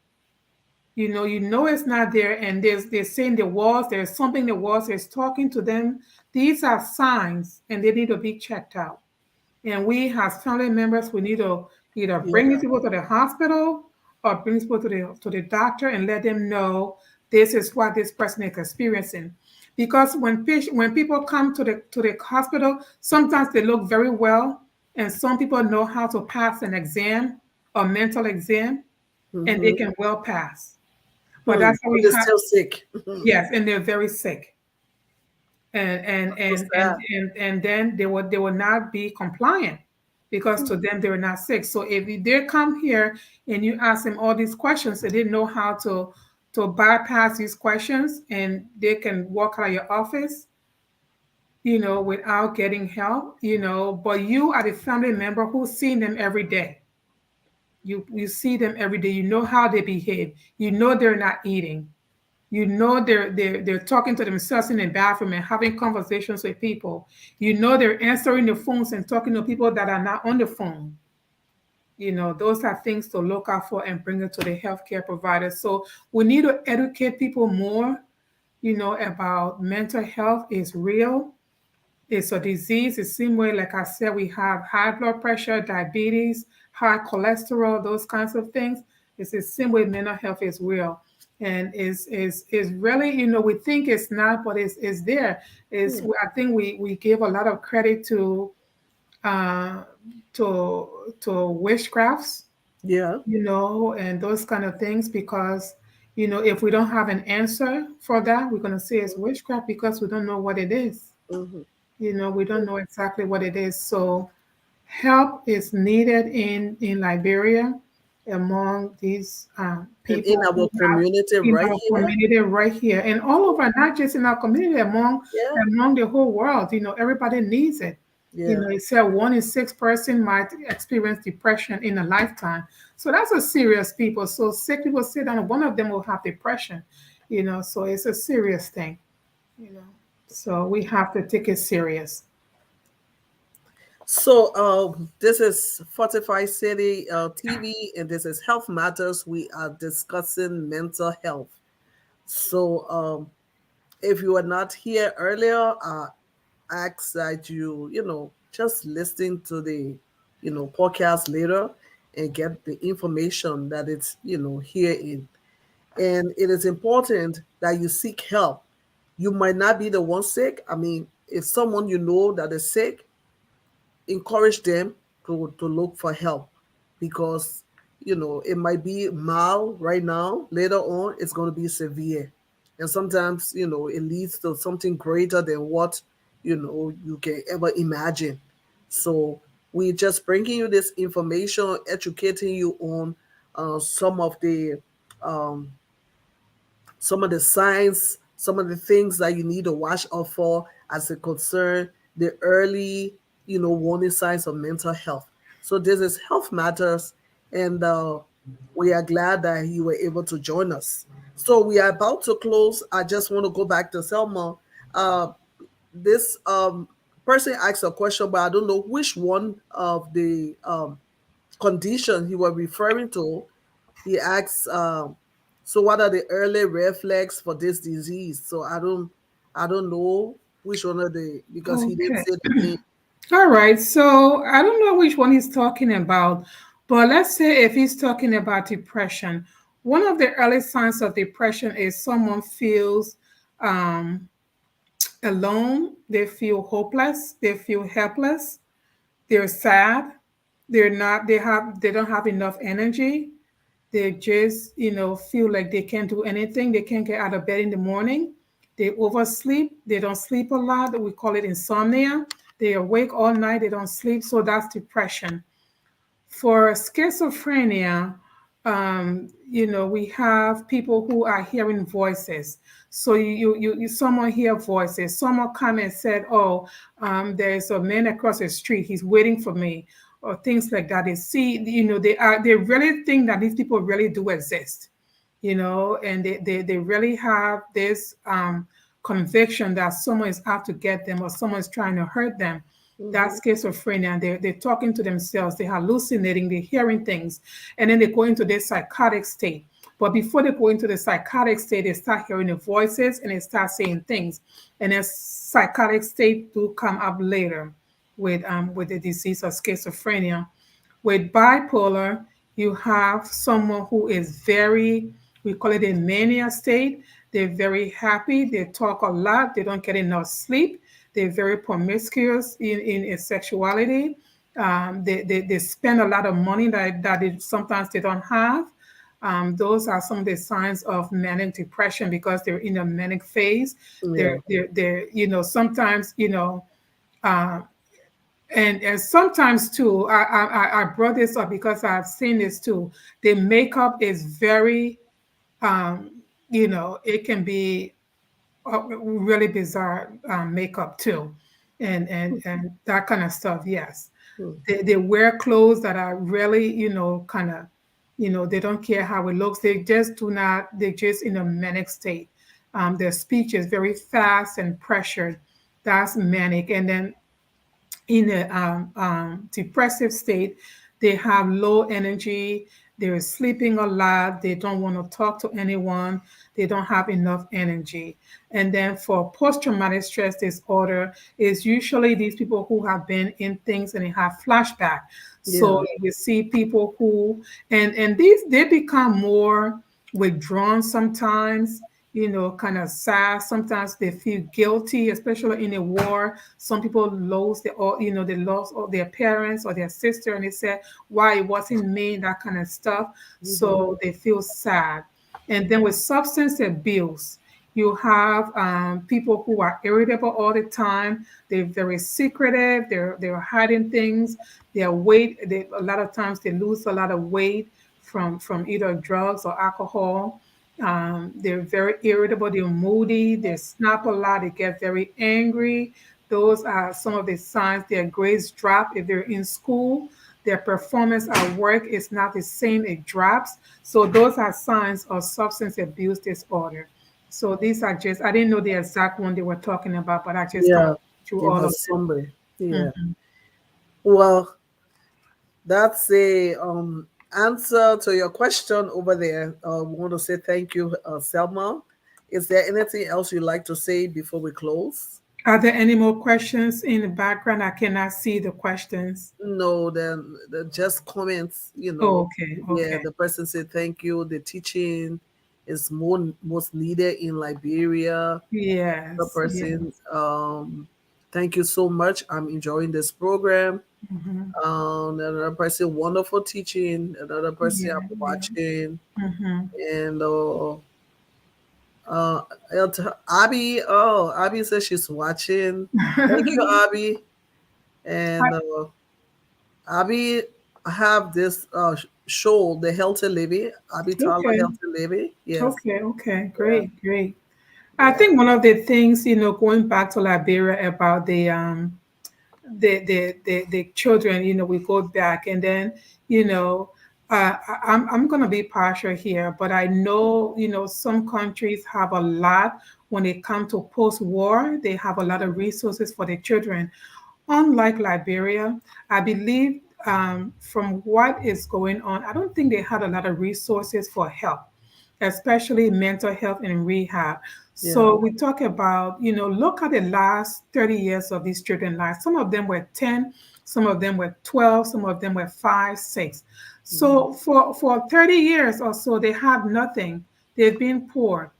It's not there, and they're saying the walls, there's something the walls is talking to them. These are signs, and they need to be checked out. And we, as family members, we need to either bring these Yeah. people to the hospital or bring these people to the doctor and let them know this is what this person is experiencing. Because when people come to the hospital, sometimes they look very well, and some people know how to pass an exam, a mental exam, and they Mm-hmm. can well pass. But Hmm. that's how But we they're have, still sick. yes, and they're very sick. And So and and sad. and, and then they will not be compliant because to them they were not sick. So if they come here and you ask them all these questions, they didn't know how to bypass these questions, and they can walk out of your office, without getting help, but you are the family member who's seeing them every day. You see them every day. You know how they behave. You know they're not eating. They're talking to themselves in the bathroom and having conversations with people. They're answering the phones and talking to people that are not on the phone. Those are things to look out for and bring it to the healthcare providers. So we need to educate people more, about mental health is real. It's a disease. The same way, like I said, we have high blood pressure, diabetes, high cholesterol, those kinds of things. It's the same way mental health is real. And is really, we think it's not, but it's there. Is Hmm. I think we give a lot of credit uh, to witchcrafts, Yeah. and those kind of things because if we don't have an answer for that, we're gonna say it's witchcraft because we don't know what it is. Mm-hmm. We don't know exactly what it is. So help is needed in Liberia among these And in people our who have community in right our here. community right here and all over, not just in our community, Yeah. among the whole world. Everybody needs it. Yeah. It said 1 in 6 person might experience depression in a lifetime. So that's a serious people. So sick people sit down, one of them will have depression. So it's a serious thing. You know, so we have to take it serious. So this is Fortify City TV, and this is Health Matters. We are discussing mental health. So if you were not here earlier, ask that you just listen to the podcast later and get the information that it's here in. And it is important that you seek help. You might not be the one sick. I mean, if someone you know that is sick, encourage them to look for help, because it might be mild right now, later on it's going to be severe, and sometimes it leads to something greater than what you can ever imagine. So we just bringing you this information, educating you on some of um, the signs, some of the things that you need to watch out for as it concern the early, warning signs of mental health. So this is Health Matters, and We are glad that you were able to join us. So we are about to close. I just want to go back to Selma. Uh, this person asked a question, but I don't know which one of the condition he was referring to. He asks, so what are the early red flags for this disease? So I don't know which one of the, because he didn't Okay. say the name. All right. So I don't know which one he's talking about, but let's say if he's talking about depression, one of the early signs of depression is someone feels um, alone, they feel hopeless, they feel helpless, they're sad, they don't have enough energy. They just, feel like they can't do anything. They can't get out of bed in the morning. They oversleep. They don't sleep a lot. We call it insomnia. They awake all night. They don't sleep. So that's depression. For schizophrenia, we have people who are hearing voices. So someone hear voices. Someone come and said, "Oh, there's a man across the street. He's waiting for me," or things like that. They see, they really think that these people really do exist, and they really have this conviction that someone is out to get them or someone is trying to hurt them. That's schizophrenia. They're talking to themselves, they're hallucinating, they're hearing things, and then they go into this psychotic state. But before they go into the psychotic state, they start hearing the voices and they start saying things. And a psychotic state do come up later with the disease of schizophrenia. With bipolar, you have someone who is very, we call it a mania state. They're very happy. They talk a lot. They don't get enough sleep. They're very promiscuous in sexuality. They spend a lot of money that sometimes they don't have. Those are some of the signs of manic depression because they're in a manic phase. Yeah. Sometimes, uh, and sometimes too, I brought this up because I've seen this too. The makeup is very, it can be really bizarre makeup too, and that kind of stuff. Yes, they wear clothes that are really, kind of, they don't care how it looks. They just do not. They're just in a manic state. Their speech is very fast and pressured. That's manic, and then in a depressive state, they have low energy, they're sleeping a lot, they don't want to talk to anyone, they don't have enough energy. And then for post-traumatic stress disorder, is usually these people who have been in things and they have flashback. Yeah. So you see people who, and these, they become more withdrawn sometimes, kind of sad. Sometimes they feel guilty, especially in a war. Some people lose they lost all their parents or their sister, and they say, "Why it wasn't me?" That kind of stuff. So they feel sad. And then with substance abuse, you have people who are irritable all the time. They're very secretive. They're hiding things. Their weight. A lot of times they lose a lot of weight from either drugs or alcohol. They're very irritable, they're moody, they snap a lot, they get very angry. Those are some of the signs. Their grades drop if they're in school. Their performance at work is not the same, it drops. So those are signs of substance abuse disorder. So these are just, I didn't know the exact one they were talking about, but I just kind Yeah. of through Give all of us somebody. Yeah. them. Well, that's a answer to your question over there. We want to say thank you, Selma. Is there anything else you'd like to say before we close? Are there any more questions in the background? I cannot see the questions. No, then just comments. Oh, okay, Yeah, okay. the person said thank you. The teaching is most needed in Liberia. The Yes, person, yes. thank you so much. I'm enjoying this program. Mhm. Another person, wonderful teaching. Another person, Yeah, I'm yeah. watching. Mhm. And uh, Abby, oh, Abby says she's watching. Thank you, Abby. And Abby have this show, The Healthy Living. Abby Tyler, Okay, Healthy Living. Yes. okay, okay. Yeah. Great, great. I Yeah. think one of the things, going back to Liberia about the children, we go back and then, you know, I'm going to be partial here, but I know, some countries have a lot when it comes to post-war. They have a lot of resources for the children. Unlike Liberia, I believe from what is going on, I don't think they had a lot of resources for help, especially mental health and rehab. Yeah. So we talk about, look at the last 30 years of these children's lives. Some of them were 10, some of them were 12, some of them were 5, 6. Mhm. So for 30 years or so, they have nothing. They've been poor.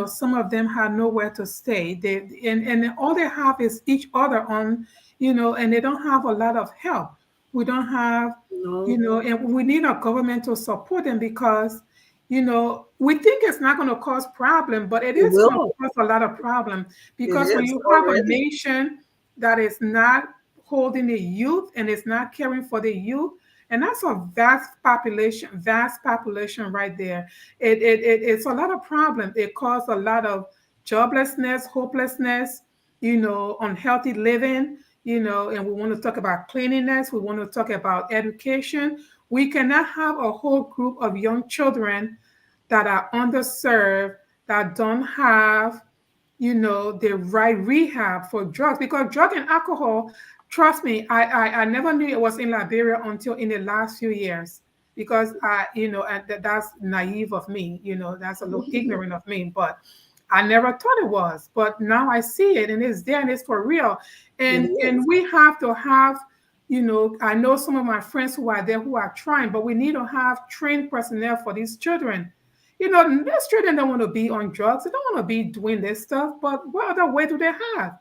Some of them have nowhere to stay. And all they have is each other on, and they don't have a lot of help. We don't have, No, and we need our government to support them because we think it's not going to cause problem, but it it is going to will. cause a lot of problem It because when is you have a already. nation that is not holding the youth and is not caring for the youth, and that's a vast population right there. It's a lot of problem. It causes a lot of joblessness, hopelessness, unhealthy living, and we want to talk about cleanliness. We want to talk about education. We cannot have a whole group of young children that are underserved, that don't have, the right rehab for drugs, because drug and alcohol, trust me, I never knew it was in Liberia until in the last few years, because and that's naive of me, that's a little ignorant of me, but I never thought it was, but now I see it and it's there and it's for real. It And is. we have to have, I know some of my friends who are there who are trying, but we need to have trained personnel for these children. These children don't want to be on drugs. They don't want to be doing this stuff, but what other way do they have?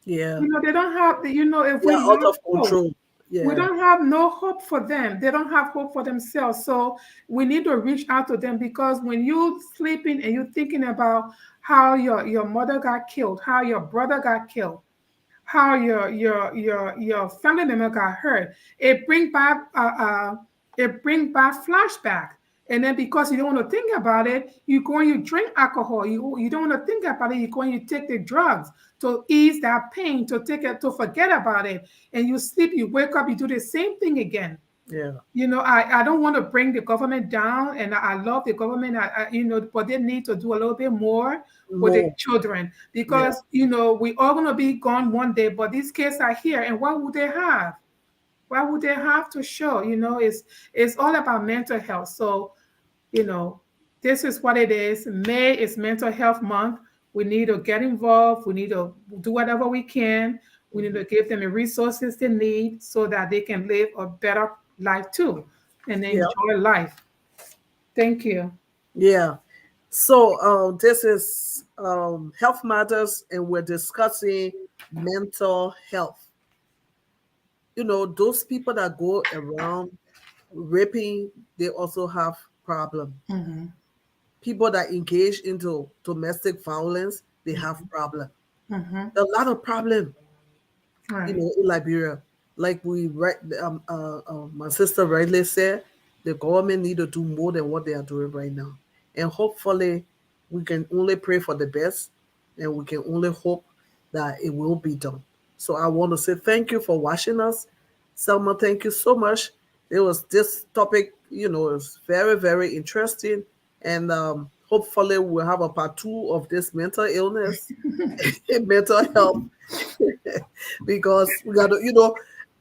Yeah. They don't have, if Yeah, we out lost of hope, control. we Yeah. don't have no hope for them. They don't have hope for themselves. So we need to reach out to them, because when you're sleeping and you're thinking about how your mother got killed, how your brother got killed, how your family member got hurt, it bring back flashback. And then because you don't want to think about it, you go and you drink alcohol. You don't want to think about it. You go and you take the drugs to ease that pain, to take it, to forget about it. And you sleep, you wake up, you do the same thing again. Yeah. I don't want to bring the government down, and I love the government, but they need to do a little bit more with the More. children, Yeah. because, we all going to be gone one day, but these kids are here. And what would they have? What would they have to show? It's all about mental health. So, you know, this is what it is. May is Mental Health Month. We need to get involved. We need to do whatever we can. We need Mhm. to give them the resources they need so that they can live a better life too and Yeah. enjoy life. Thank you. Yeah. So this is Health Matters, and we're discussing mental health. Those people that go around raping, they also have problem. Mhm, People that engage into domestic violence, they have problem. mhm. A lot of problem, Right. in Liberia. Like my sister rightly said, the government need to do more than what they are doing right now. And hopefully we can only pray for the best, and we can only hope that it will be done. So I want to say thank you for watching us. Selma, thank you so much. It was this topic, is very, very interesting. And hopefully we'll have a part two of this mental illness and mental health, because we got to,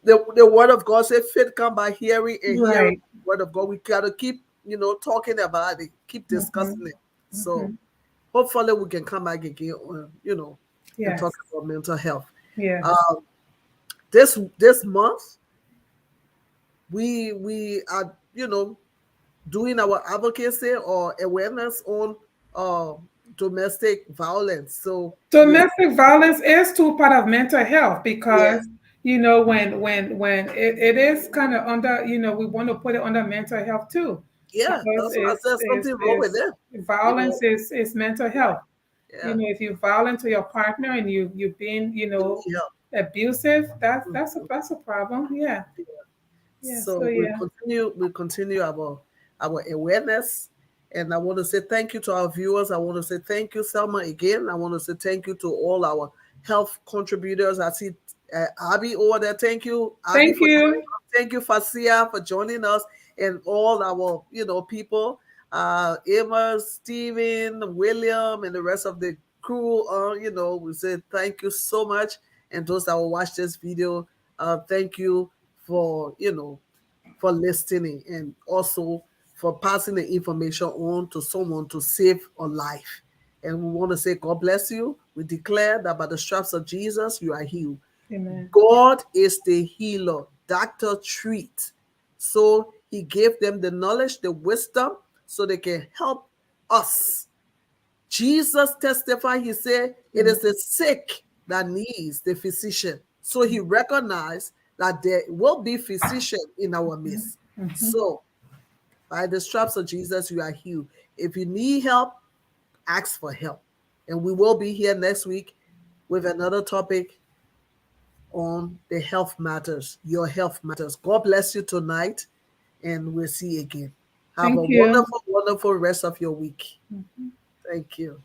the word of God said, faith come by hearing, and hearing Right. the word of God. We got to keep, talking about it, keep discussing Mhm, it. So mhm. hopefully we can come back again, and talk Yes. about mental health. Yes. Um, this month we are, doing our advocacy or awareness on uh, domestic violence. So we're Domestic violence is too part of mental health, because yes, when it is kind of under, we want to put it under mental health too, yeah, because that's what I said. Something wrong with it's them, you know. violence is mental Yeah, health. yeah. If you're violent to your partner and you've been, You need help. abusive, that's a Mhm. problem. Yeah. Yeah. So So we yeah. continue our awareness. And I want to say thank you to our viewers. I want to say thank you, Selma, again. I want to say thank you to all our health contributors. I see Abby over there. Thank you, Abby, Thank for joining you. us. Thank you, Fasia, for joining us. and all our, people, Amos, Stephen, William, and the rest of the crew. We say thank you so much. And those that will watch this video, thank you for, for listening, and also for passing the information on to someone to save a life. And we want to say, God bless you. We declare that by the stripes of Jesus, you are healed. Amen. God is the healer. Doctor treat. So he gave them the knowledge, the wisdom, so they can help us. Jesus testified, he said, it is the sick that needs the physician. So he recognized that there will be physician in our midst. So by the stripes of Jesus, you are healed. If you need help, ask for help. And we will be here next week with another topic on the health matters, your health matters. God bless you tonight, and we'll see you again. Have Thank a you. wonderful, wonderful rest of your week. Thank you.